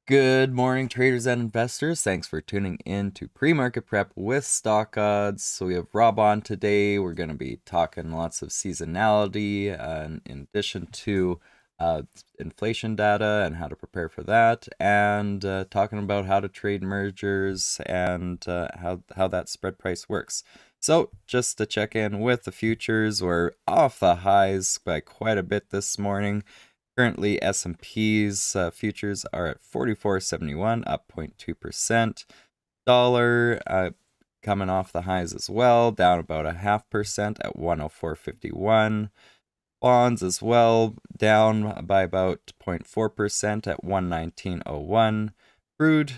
Good morning, traders and investors. Thanks for tuning in to Pre-Market Prep with StockOdds. So we have Rob on today. We're going to be talking lots of seasonality, in addition to uh, inflation data and how to prepare for that, and talking about how to trade mergers and how that spread price works. So just to check in with the futures, we're off the highs by quite a bit this morning. Currently, S&P's futures are at 44.71, up 0.2%. Dollar coming off the highs as well, down about a 0.5% at 104.51. Bonds as well, down by about 0.4% at 119.01. Crude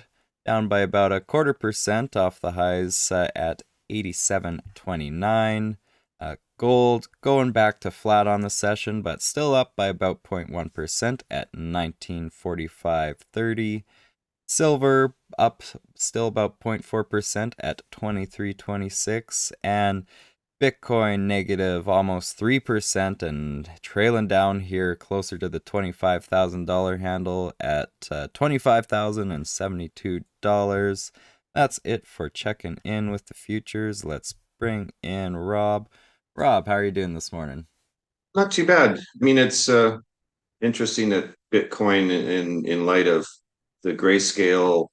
down by about 0.25% off the highs at 87.29. Gold going back to flat on the session, but still up by about 0.1% at 1945.30. Silver up still about 0.4% at 23.26. And Bitcoin negative almost 3% and trailing down here closer to the $25,000 handle at $25,072. That's it for checking in with the futures. Let's bring in Rob. Rob, how are you doing this morning? Not too bad. I mean, it's interesting that Bitcoin, in light of the grayscale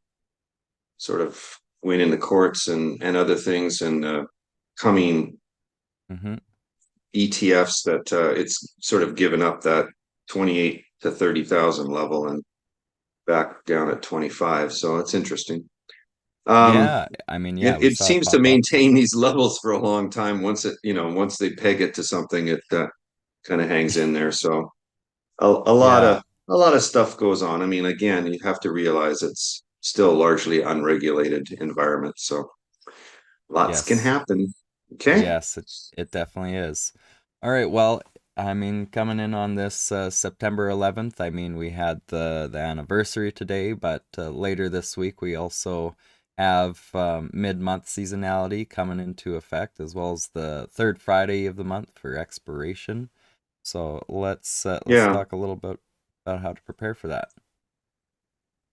sort of win in the courts and other things, and coming Mm-hmm. ETFs, that it's sort of given up that 28 to 30,000 level and back down at 25. So it's interesting. Um, Yeah, I mean, yeah, it, we it saw it seems to pop up. maintain these levels for a long time. Once they peg it to something, it kind of hangs in there. So a lot Yeah, of stuff goes on. I mean, again, you have to realize it's still largely unregulated environment, so lots can yes. happen. Okay. Yes, it definitely is. All right, well, I mean, coming in on this September 11th, I mean, we had the anniversary today, but later this week we also have mid-month seasonality coming into effect, as well as the third Friday of the month for expiration. So let's Yeah. talk a little bit about how to prepare for that.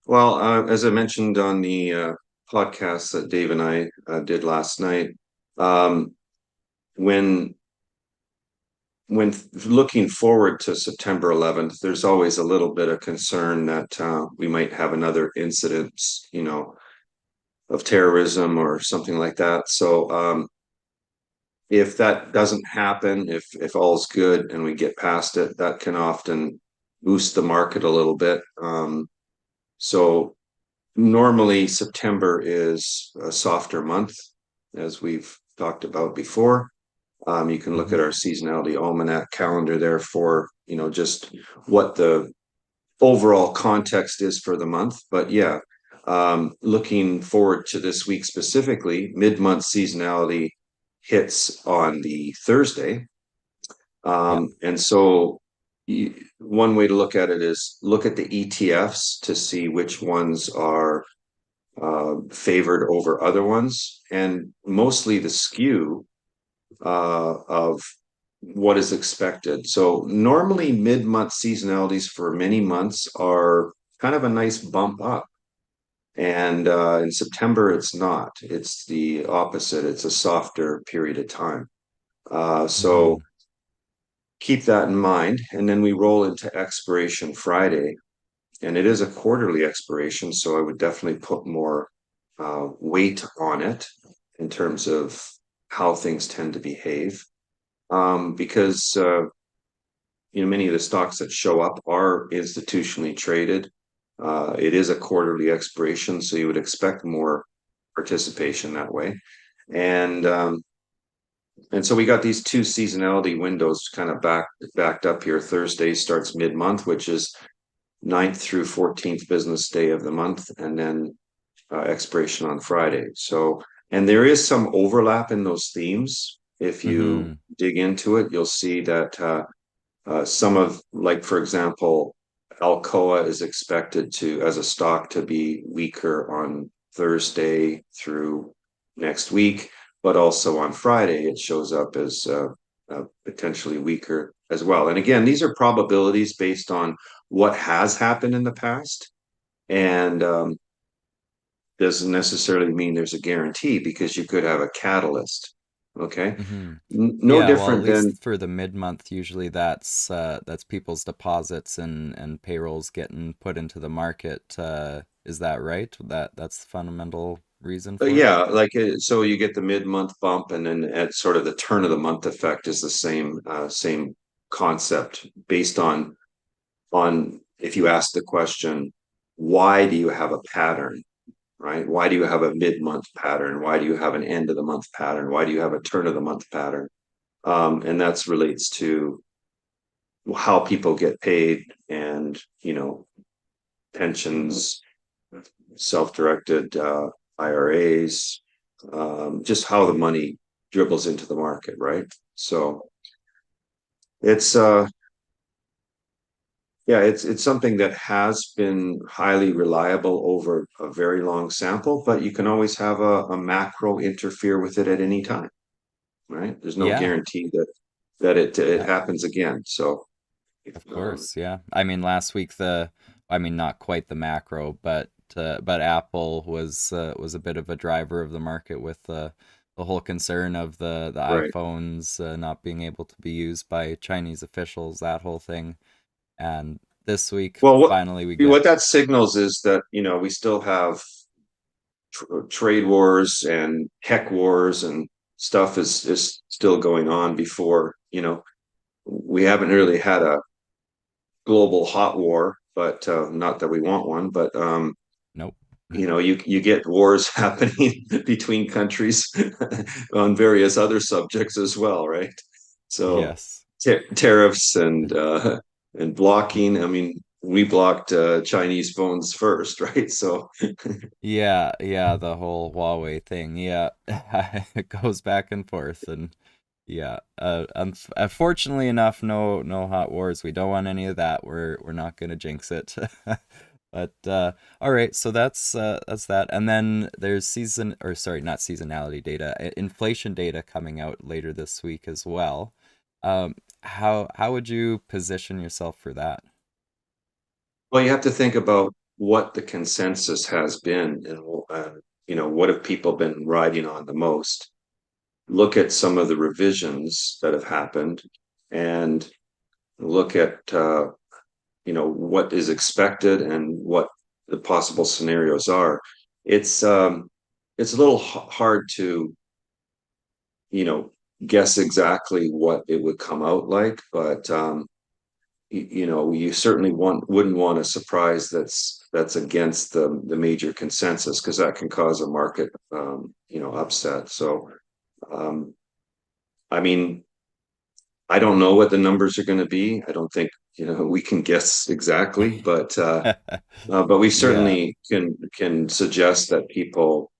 Well, as I mentioned on the podcast that Dave and I did last night, um, when looking forward to September 11th, there's always a little bit of concern that we might have another incident, of terrorism or something like that. So if that doesn't happen, if all's good and we get past it, that can often boost the market a little bit. So normally September is a softer month, as we've talked about before. You can look at Hmm. our seasonality almanac calendar there for just what the overall context is for the month. But yeah, looking forward to this week specifically, mid-month seasonality hits on the Thursday. Yep. And so one way to look at it is look at the ETFs to see which ones are favored over other ones, and mostly the skew of what is expected. So normally mid-month seasonalities for many months are kind of a nice bump up. And in September, it's not. It's the opposite. It's a softer period of time. So Hmm. keep that in mind. And then we roll into expiration Friday, and it is a quarterly expiration. So I would definitely put more weight on it in terms of how things tend to behave. Because many of the stocks that show up are institutionally traded. It is a quarterly expiration, so you would expect more participation that way. And so we got these two seasonality windows kind of backed up here. Thursday starts mid-month, which is ninth through 14th business day of the month, and then expiration on Friday. So, and there is some overlap in those themes. If you Hmm. dig into it, you'll see that some of, like, for example, Alcoa is expected to, as a stock, to be weaker on Thursday through next week, but also on Friday, it shows up as potentially weaker as well. And again, these are probabilities based on what has happened in the past. and doesn't necessarily mean there's a guarantee because you could have a catalyst. Okay. Hmm. No Yeah, well, at different than, least for the mid-month, usually that's people's deposits and payrolls getting put into the market. Is that right? That's the fundamental reason for it? yeah, like so you get the mid-month bump, and then at sort of the turn of the month effect is the same concept based on if you ask the question, why do you have a pattern, right? Why do you have a mid-month pattern? Why do you have an end of the month pattern? Why do you have a turn of the month pattern? And that's relates to how people get paid, and pensions, self-directed IRAs, just how the money dribbles into the market, right? So it's yeah, it's something that has been highly reliable over a very long sample, but you can always have a macro interfere with it at any time, right? There's no Yeah, guarantee that it uh, happens again. So of um, course. Yeah. I mean, last week I mean, not quite the macro, but Apple was a bit of a driver of the market with the whole concern of the right. iPhones not being able to be used by Chinese officials, that whole thing. And this week, Well, finally, we what get that signals is that we still have trade wars and tech wars and stuff is still going on before, we haven't really had a global hot war, but not that we want one, but nope. you get wars happening between countries on various other subjects as well, right? So Yes. tariffs and blocking. I mean, we blocked Chinese phones first, right? So Yeah, yeah, the whole Huawei thing. Yeah, it goes back and forth, and yeah. Unfortunately enough, no hot wars. We don't want any of that. We're not gonna jinx it. But all right, so that's that. And then there's not seasonality data, inflation data coming out later this week as well. How would you position yourself for that? well, you have to think about what the consensus has been, and what have people been riding on the most. Look at some of the revisions that have happened, and look at what is expected and what the possible scenarios are. It's it's a little hard to you know guess exactly what it would come out like, but you certainly wouldn't want a surprise that's against the major consensus, because that can cause a market upset. So um, I mean, I don't know what the numbers are going to be. I don't think we can guess exactly, but we Yeah. certainly can suggest that people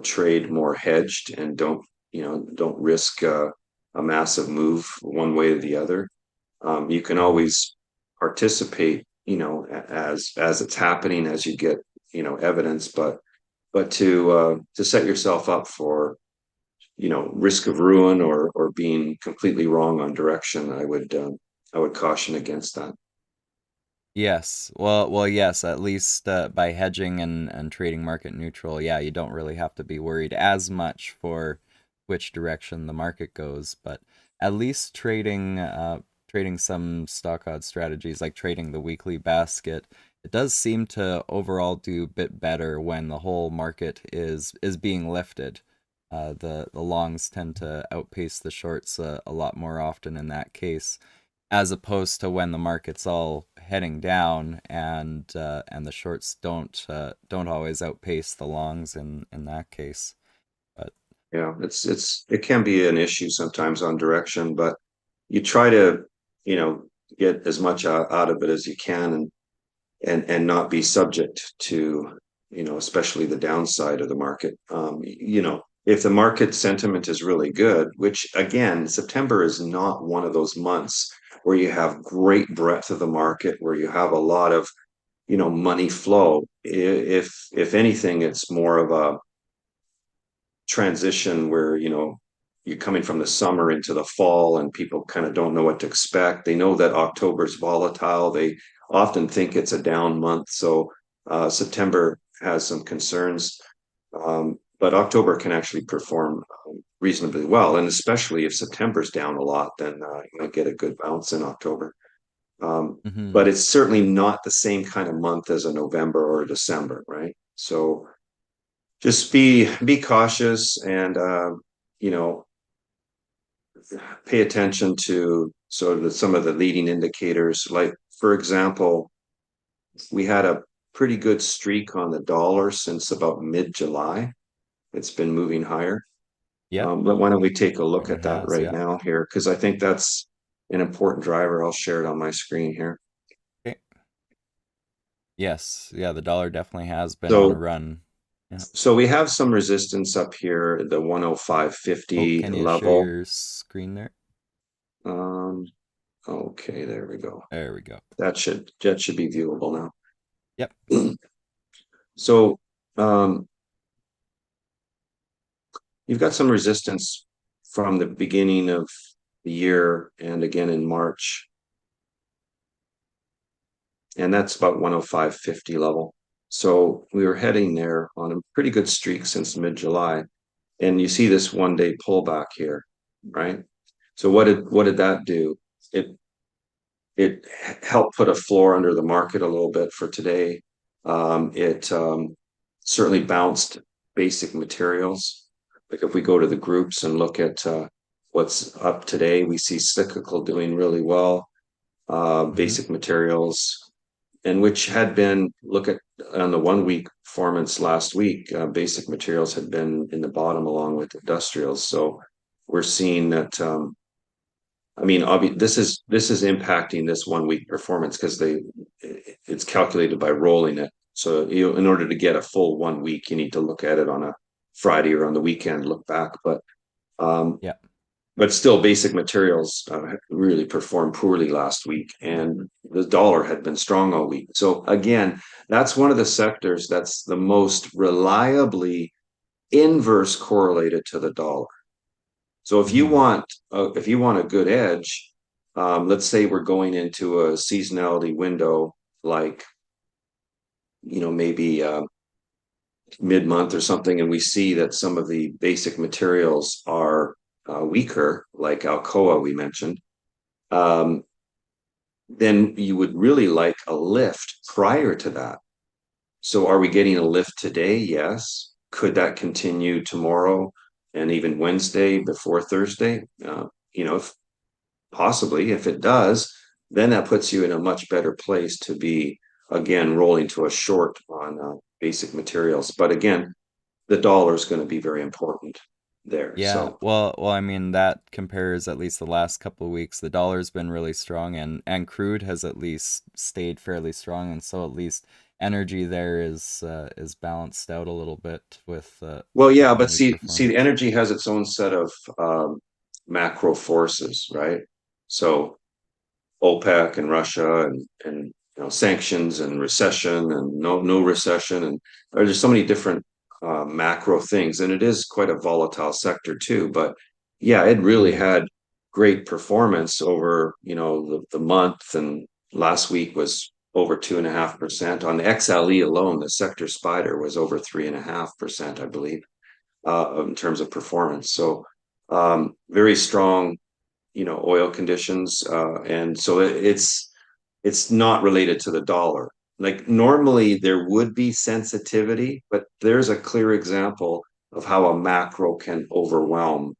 trade more hedged and don't risk a massive move one way or the other. You can Mhm. always participate, as it's happening, as you get evidence, but to set yourself up for risk of ruin, or being completely wrong on direction, I would caution against that. Yes. Yes. At least by hedging and trading market neutral, yeah, you don't really have to be worried as much for which direction the market goes. But at least trading some stock odds strategies, like trading the weekly basket, it does seem to overall do a bit better when the whole market is being lifted. The longs tend to outpace the shorts a lot more often in that case, as opposed to when the market's all heading down and the shorts don't always outpace the longs in that case. But Yeah, it can be an issue sometimes on direction, but you try to you know get as much out of it as you can, and not be subject to especially the downside of the market. If the market sentiment is really good, which again, September is not one of those months where you have great breadth of the market, where you have a lot of money flow. If anything, it's more of a transition where you're coming from the summer into the fall, and people kind of don't know what to expect. They know that October's volatile. They often think it's a down month, so September has some concerns, but October can actually perform reasonably well. And especially if September's down a lot, then you might get a good bounce in October. Hmm. But it's certainly not the same kind of month as a November or a December, right? So just be cautious and you know pay attention to sort of some of the leading indicators. Like for example, we had a pretty good streak on the dollar since about mid-July. It's been moving higher. Yep, But why don't we take a look certainly at that has. right Yeah. now here? Because I think that's an important driver. I'll share it on my screen here. Okay. Yes. Yeah. The dollar definitely has been on a So run. Yeah. so we have some resistance up here, the Oh, 105.50 can you share level. your screen there? Um, okay, there we go. There we go. That should be viewable Yep. now. So um, you've got some resistance from the beginning of the year and again in March, and that's about 105.50 level. So we were heading there on a pretty good streak since mid-July, and you see this one-day pullback here, right? So what did that do? It it helped put a floor under the market a little bit for today. It certainly bounced basic materials. Like if we go to the groups and look at what's up today, we see cyclical doing really well. Hmm. Basic materials, and which had been look at on the 1 week performance last week, basic materials had been in the bottom along with industrials. So we're seeing that I mean, this is impacting this 1 week performance because it's calculated by rolling it. So in order to get a full 1 week, you need to look at it on a Friday or on the weekend, look back. Um, Yeah. but still, basic materials really performed poorly last week, and the dollar had been strong all week. So again, that's one of the sectors that's the most reliably inverse correlated to the dollar. So Hmm. if you want a good edge, let's say we're going into a seasonality window, like maybe mid-month or something, and we see that some of the basic materials are weaker, like Alcoa we mentioned, um, then you would really like a lift prior to that. So are we getting a lift today? Yes. Could that continue tomorrow and even Wednesday before Thursday? If possibly, if it does, then that puts you in a much better place to be again rolling to a short on basic materials. But again, the dollar is going to be very important there. Yeah. So Well, I mean that compares at least the last couple of weeks. The dollar's been really strong, and crude has at least stayed fairly strong, and so at least energy there is balanced out a little bit well, with yeah, the but weak see, the performance. energy has its own set of macro forces, right? So OPEC and Russia and sanctions and recession and no recession, and there's just so many different macro things, and it is quite a volatile sector too. But yeah, it really Hmm. had great performance over the month, and last week was over 2.5% on the XLE alone. The sector spider was over 3.5%, I believe, in terms of performance. So very strong oil conditions, and so it's not related to the dollar. Like normally there would be sensitivity, but there's a clear example of how a macro can overwhelm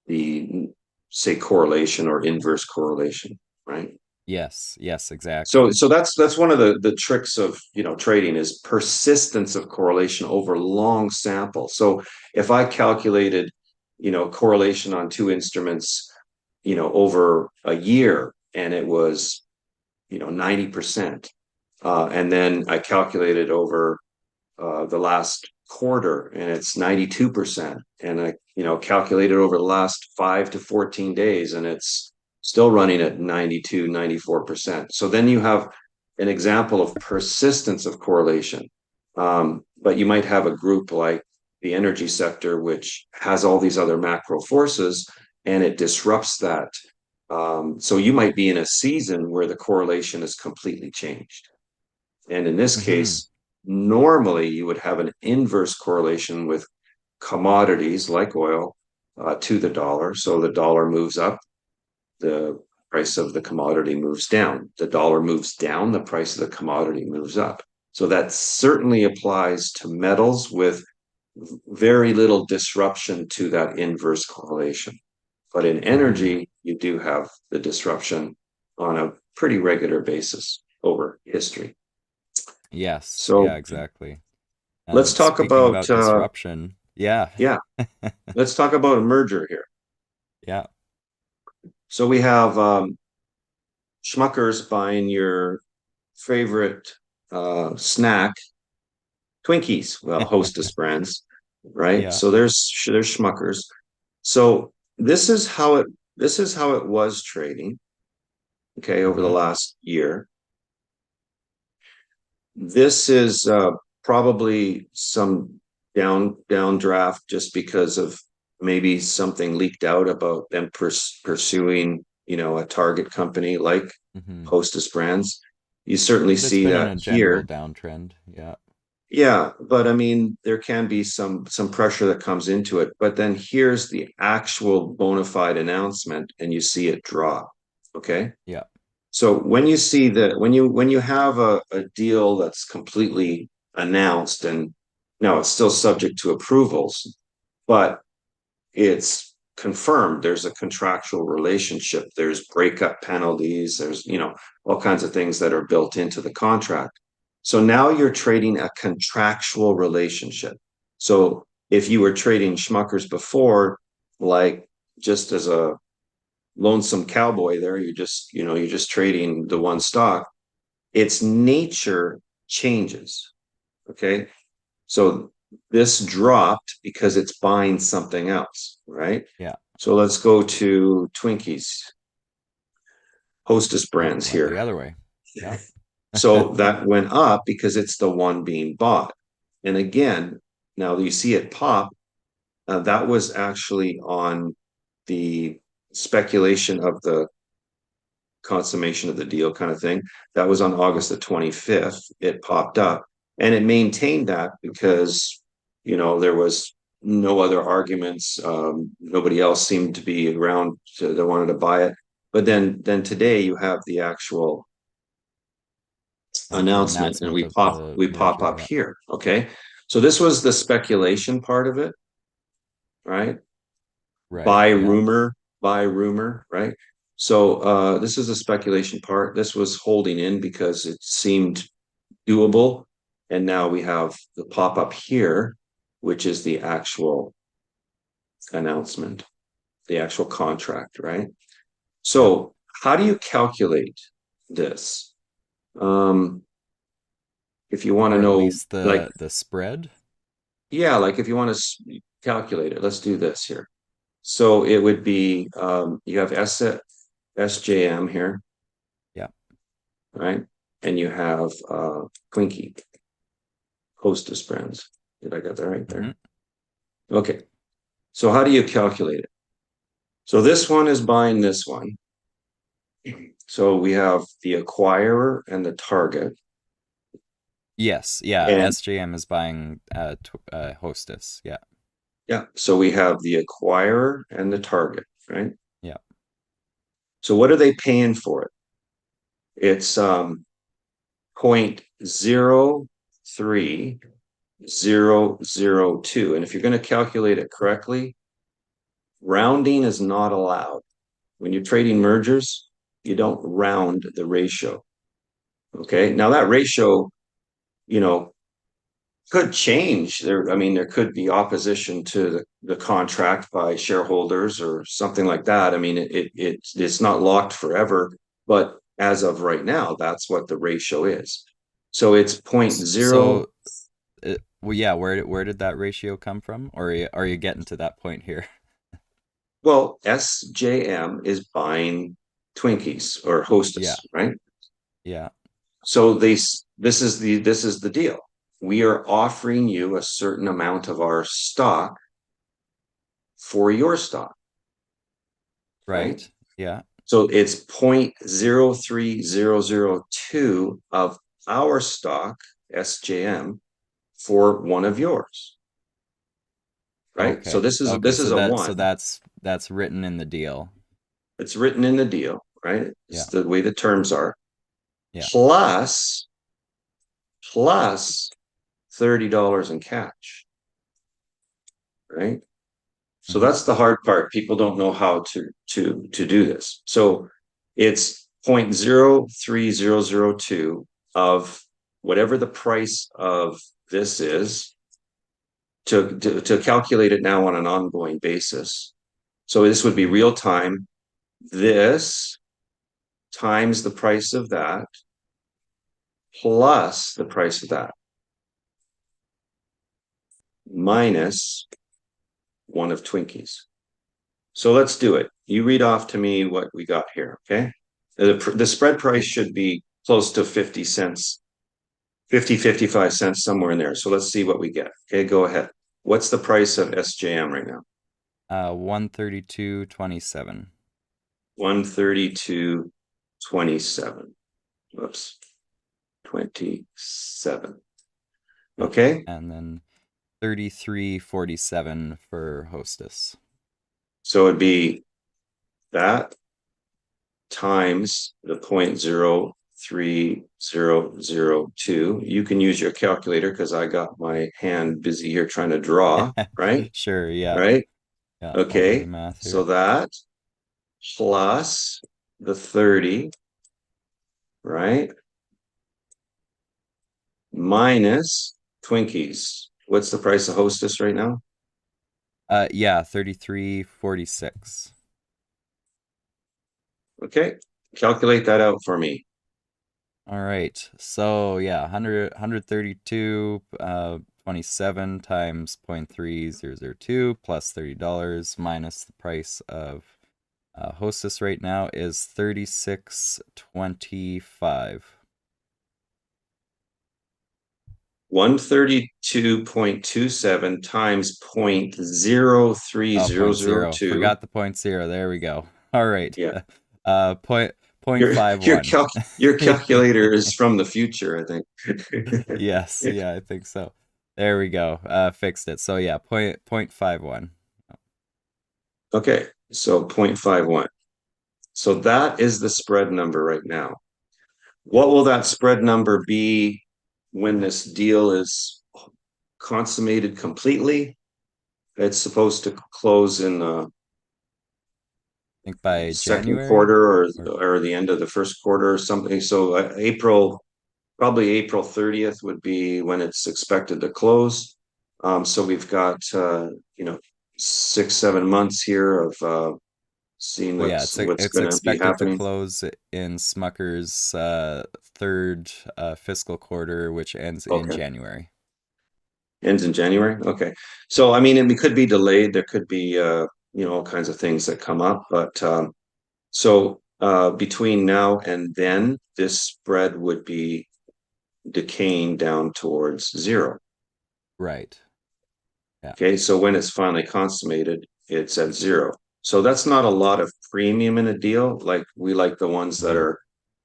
the say correlation or inverse correlation, right? Yes. Yes. So Exactly. so that's one of the tricks of trading is persistence of correlation over long samples. So if I calculated correlation on two instruments over a year, and it was 90%, and then I calculated over the last quarter and it's 92%, and I calculated over the last 5 to 14 days and it's still running at 92, 94%. So then you have an example of persistence of correlation. But you might have a group like the energy sector which has all these other macro forces, and it disrupts that. So you might be in a season where the correlation is completely changed, And in this Mm-hmm. case, normally you would have an inverse correlation with commodities like oil to the dollar. So the dollar moves up, the price of the commodity moves down. The dollar moves down, the price of the commodity moves up. So that certainly applies to metals with very little disruption to that inverse correlation. But in Mm-hmm. energy, you do have the disruption on a pretty regular basis over history. Yes. Yeah, So exactly. let's talk Speaking about, about disruption, yeah. yeah, let's talk about a merger here. Yeah. So we have Schmuckers buying your favorite snack, Twinkies, well, Hostess brands, right? Yeah. So there's Schmuckers. So this is how it was trading, okay, over the Mm-hmm. last year. This is probably some downdraft just because of maybe something leaked out about them pursuing, a target company like Mm-hmm. Hostess Brands. You certainly But it's see been in that a general here. downtrend. Yeah. Yeah, but I mean, there can be some pressure that comes into it. But then here's the actual bona fide announcement, and you see it drop. Okay. Yeah. So when you see that, when you have a deal that's completely announced, and now it's still subject to approvals, but it's confirmed there's a contractual relationship, there's breakup penalties, there's all kinds of things that are built into the contract. So now you're trading a contractual relationship. So if you were trading Schmuckers before, like just as a lonesome cowboy there, you're just trading the one stock, its nature changes. Okay. So this dropped because it's buying something else, right? Yeah. So let's go to Twinkies, Hostess Oh, brands went here. the other way. Yeah. So that went up because it's the one being bought. And again, now you see it pop. That was actually on the speculation of the consummation of the deal kind of thing. That was on August the 25th. It popped up and it maintained that because, there was no other arguments. Nobody else seemed to be around that wanted to buy it. But then today you have the actual Actual announcement and announcement we of pop the we pop merger. up Yeah. here. Okay. So this was the speculation part of it, right? Right. By Yeah. rumor, by rumor, right? So this is the speculation part. This was holding in because it seemed doable. And now we have the pop up here, which is the actual announcement, the actual contract, right? Yep. So how do you calculate this? Um, if you want to Or at know, least like, the spread. yeah, like if you want to calculate it, let's do this here. So it would be you have SJM here, Yeah. right? And you have Clinky, Hostess brands. Did I get that right Mm-hmm. there? Okay. So how do you calculate it? So this one is buying this one. So we have the acquirer and the target. Yes. Yeah. And SJM is buying Hostess. Yeah. yeah, so we have the acquirer and the target, right? Yeah. So what are they paying for it? It's 0.03002. And if you're going to calculate it correctly, rounding is not allowed. When you're trading mergers, you don't round the ratio. Okay. Now that ratio, you know, could change there. I mean, there could be opposition to the contract by shareholders or something like that. I mean, it's not locked forever, but as of right now, that's what the ratio is. So it's point zero. So, well, yeah. Where did that ratio come from? Or are you getting to that point here? Well, SJM is buying Twinkies or Yeah. Hostess, right? Yeah. So this is the deal. We are offering you a certain amount of our stock for your stock, right? Right. Yeah. So it's 0.03002 of our stock, SJM, for one of yours, right? So Okay. this is Okay. this So is a that so one. that's written in the deal. It's written in the deal, right? It's Yeah. the way the terms are. Yeah. Plus plus $30 in cash, right? So Mm-hmm. that's the hard part. People don't know how to do this. So it's 0.03002 of whatever the price of this is to calculate it now on an ongoing basis. So this would be Mm-hmm. real time. This times the price of that plus the price of that minus one of Twinkies. So let's do it. You read off to me what we got here, okay? The spread price Okay. should be close to 50 cents, 50, 55 cents, somewhere in there. So let's see what we get. Okay, go ahead. What's the price of SJM right now? 132.27. 132.27. Whoops, 27. Yep. Okay, And then 33.47 for Hostess. so it'd be that times the 0.03002. You can use your calculator because I got my hand busy here trying to draw, right? Sure, yeah. Right? Yeah, I'll do the Okay. math So here. that plus the 30, right? Minus Twinkies. What's the price of Hostess right now? Yeah, 33.46. Okay. Calculate that out for me. All right. So yeah, 132 27 times 0.3002 plus $30 minus the price of Hostess right now is 36.25. 132.27 times point zero three Oh, zero point zero zero. two. Forgot the point zero. There we go. All right. Yeah. Point Your five your one. cal your calculator is from the future, I think. Yes, yeah, I think so. There we go. Fixed it. So yeah, point 0.51. Okay, so 0.51. So that is the spread number right now. Yeah. What will that spread number be when this deal is consummated completely? It's supposed to close in the I think by second January quarter or or the end of the first quarter or something. So April, probably April 30th would be when it's expected to close. So we've got 6, 7 months here of seeing well, yeah, what's it's going to be expected to happening. close in Smucker's third fiscal quarter, which ends in Okay, January. ends in January. Okay, so I mean, it could be delayed. There could be all kinds of things that come up, but between now and then, this spread would be decaying down towards zero. Right. Yeah. Okay, so when it's finally consummated, it's at zero. So that's not a lot of premium in a deal. Like we like the ones that Hmm. are,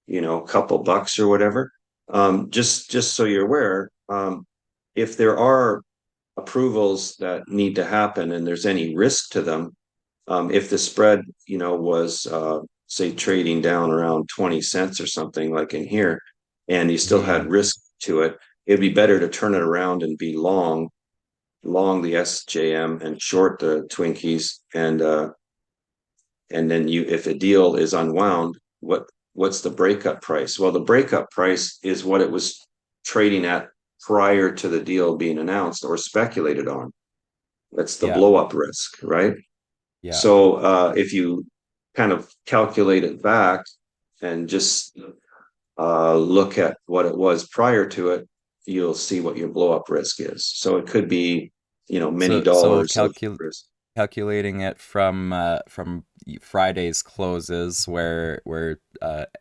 a couple bucks or whatever. Just so you're aware, if there are approvals that need to happen and there's any risk to them, if the spread, was say trading down around 20 cents or something like in here, and you still Hmm. had risk to it, it'd be better to turn it around and be long the SJM and short the Twinkies, and then if a deal is unwound, what's the breakup price? Well, the breakup price is what it was trading at prior to the deal being announced or speculated on. That's the Yeah. blow up risk, right? Yeah. So if you kind of calculate it back and just look at what it was prior to it, you'll see what your blow up risk is. So it could be, many So dollars of risk. calculating it from Friday's closes where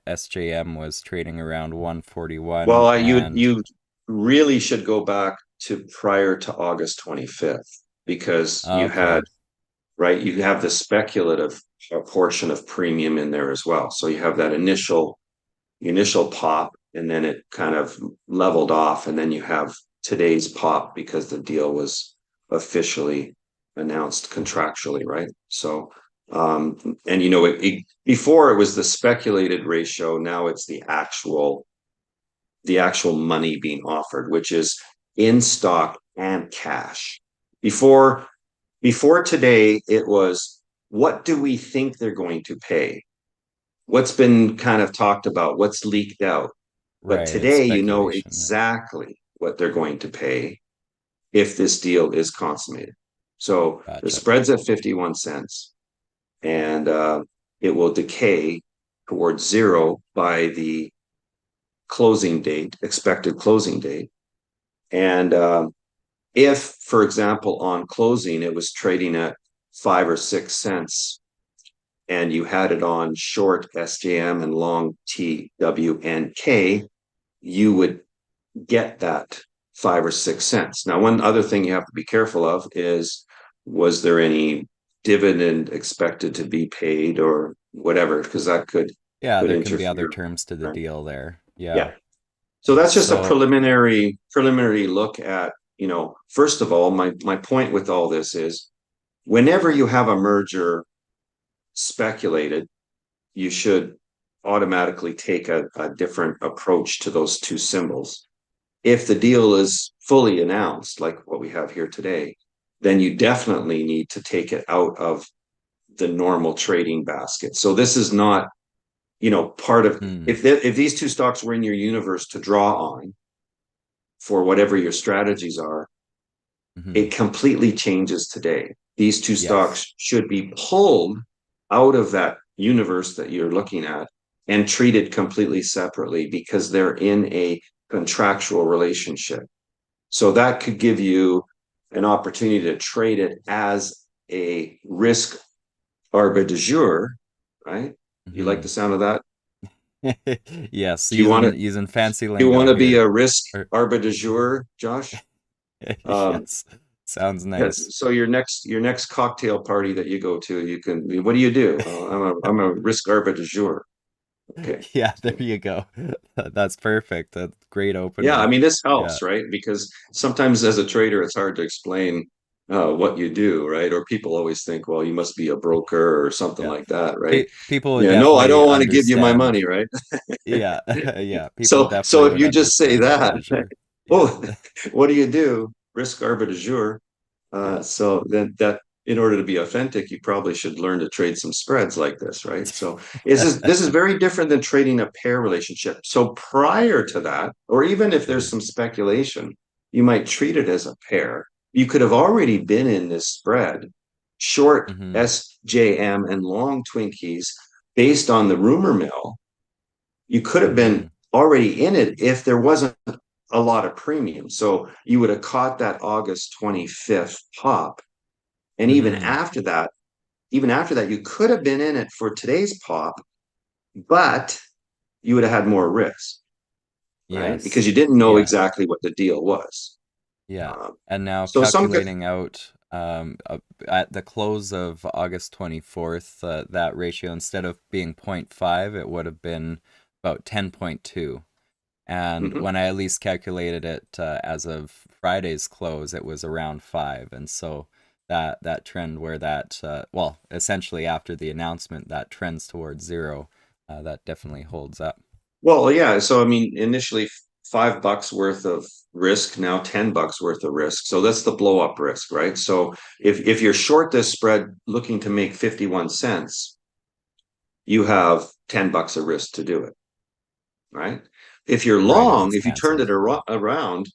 SJM was trading around 141 Well, and you really should go back to prior to August 25th because okay. you have the speculative portion of premium in there as well. So you have that initial pop, and then it kind of leveled off, and then you have today's pop because the deal was officially announced contractually, right? So, and before it was the speculated ratio, now it's the actual money being offered, which is in stock and cash. Before before today, it was, what do we think they're going to pay? What's been kind of talked about, what's leaked out. But Right. It's today, you know speculation. Right. exactly what they're going to pay if this deal is consummated. So the Gotcha. spread's at 51 cents, and it will decay towards zero by the closing date, expected closing date. And if, for example, on closing, it was trading at 5 or 6 cents, and you had it on short SJM and long TWNK, you would get that 5 or 6 cents. Now, one other thing you have to be careful of is, was there any dividend expected to be paid or whatever? Because that could Yeah, could there can be other interfere. terms to the Right? deal there. Yeah. Yeah. So that's just a So, preliminary look at, first of all, my point with all this is, whenever you have a merger speculated, you should automatically take a different approach to those two symbols. If the deal is fully announced, like what we have here today, then you definitely need to take it out of the normal trading basket. So this is not, part of, hmm, if these two stocks were in your universe to draw on for whatever your strategies are, hmm. it completely changes today. These two Yes. stocks should be pulled out of that universe that you're looking at and treated completely separately because they're in a contractual relationship. So that could give you an opportunity to trade it as a risk arbitrageur, right? You like Hmm. the sound of that? Yes, Do you want to using fancy do you want lingo to be here. a risk Or, arbitrageur, Josh? Um, yes. Sounds Yes. nice. So your next cocktail party that you go to, you can. What do you do? I'm a risk arbitrageur. Okay. Yeah, there So, you go. That's perfect. That's great yeah, I opening. mean this Yeah. helps, right? Because sometimes as a trader, it's hard to explain what you do, right? Or people always think, well, you must be a broker or something Yeah. like that, right? People would Yeah. No, I definitely don't want to give you my understand. money, right? Yeah. Yeah, people So definitely if would you just say understand that, arbitrageur. Yeah. oh, what do you do? Risk arbitrageur. Yeah. So then that in order to be authentic, you probably should learn to trade some spreads like this, right? So this is very different than trading a pair relationship. So prior to that, or even if there's Mhm. some speculation, you might treat it as a pair. You could have already been in this spread, short Mhm. SJM and long Twinkies based on the rumor mill. You could have been Mhm. already in it if there wasn't a lot of premium. So you would have caught that August 25th pop. And Mhm. even after that, you could have been in it for today's pop, but you would have had more risk, right? Because Yes. you didn't know Yeah. exactly what the deal was. Yeah. Um, And now so some good, calculating out at the close of August 24th, that ratio, instead of being zero point 0.5, it would have been about 10.2. And mhm. when I at least calculated it as of Friday's close, it was around 5. And so that trend where well, essentially after the announcement, that trends towards zero, that definitely holds up. Well, yeah. So I mean, initially $5 worth of risk, now $10 worth of risk. So that's the blow up risk, right? So if you're short this spread looking to make 51 cents, you have $10 of risk to do it, right? If you're Right, if long, it's if you turned it canceled. Yeah. around,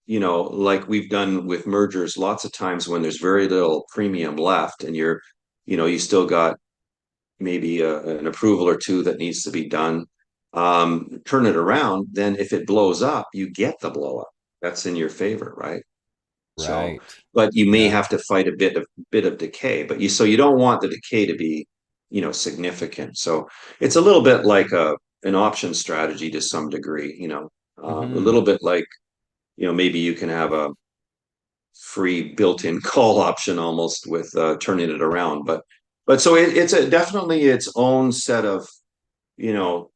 like we've done with mergers lots of times when there's very little premium left and you still got maybe an approval or two that needs to be done. Turn it around, then if it blows up, you get the blow up. That's in your favor, right? So, Right. but you may Yeah. have to fight a bit of decay, but you don't want the decay to be, significant. So it's a little bit like an option strategy to some degree, a Mm-hmm. little bit like, maybe you can have a free built-in call option almost with turning it around. But so it's definitely its own set of, you know,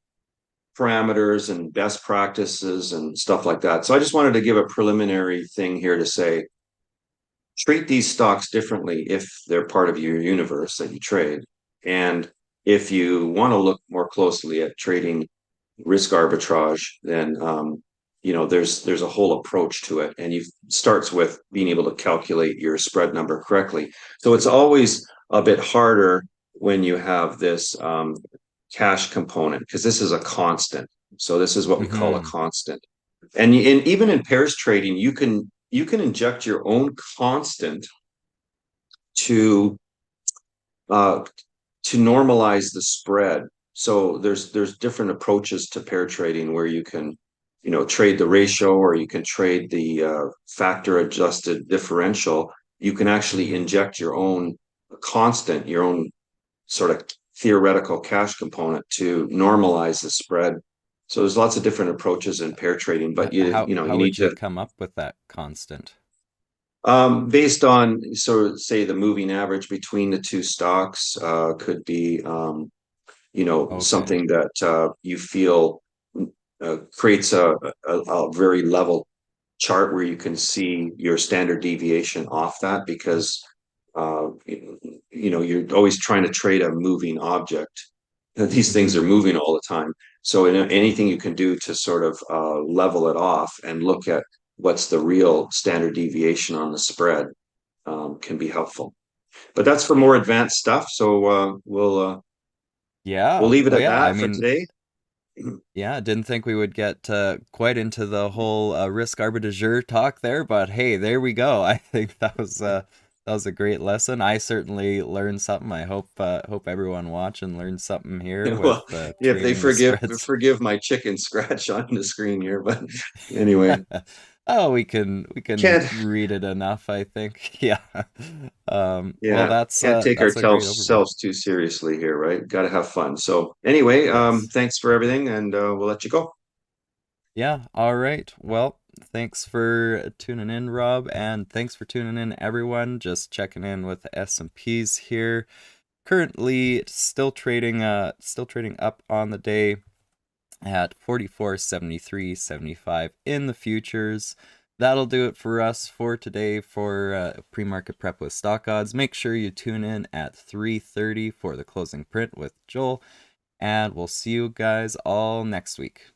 parameters and best practices and stuff like that. So I just wanted to give a preliminary thing here to say treat these stocks differently if they're part of your universe that you trade. And if you want to look more closely at trading risk arbitrage, then there's a whole approach to it, and you starts with being able to calculate your spread number correctly. So it's always a bit harder when you have this cash component because this is a constant. So this is what we call a Mm-hmm. constant. And even in pairs trading, you can inject your own constant to uh, to normalize the spread. So there's different approaches to pair trading where you can, trade the ratio or you can trade the factor adjusted differential. You can actually Mm-hmm. inject your own constant, your own sort of theoretical cash component to normalize the spread. So there's lots of different approaches in pair trading, but you How need would you to come up with that constant? based on sort of say the moving average between the two stocks could be Okay. something that you feel creates a very level chart where you can see your standard deviation off that because you're always trying to trade a moving object. These things are Mm-hmm. moving all the time. So anything you can do to sort of level it off and look at what's the real standard deviation on the spread can be helpful. But that's for more advanced stuff. So we'll Yeah. leave it Well, at yeah. I that for mean, today. yeah, didn't think we would get quite into the whole risk arbitrageur talk there, but hey, there we go. I think that was a great lesson. I certainly learned something. I hope everyone watching learned something here with Well, if they trading the spreads. forgive my chicken scratch on the screen here, but anyway, Oh, we can can't read it enough, I think. Yeah. Well, yeah, can't take that's a great ourselves overview. selves too seriously here, right? Got to have fun. So anyway, Yes. thanks for everything, and we'll let you go. Yeah, all right. Well, thanks for tuning in, Rob, and thanks for tuning in, everyone. Just checking in with the S&Ps here. Currently still trading up on the day at 44.73.75 in the futures. That'll do it for us for today for pre-market prep with stock odds. Make sure you tune in at 3:30 for the closing print with Joel, and we'll see you guys all next week.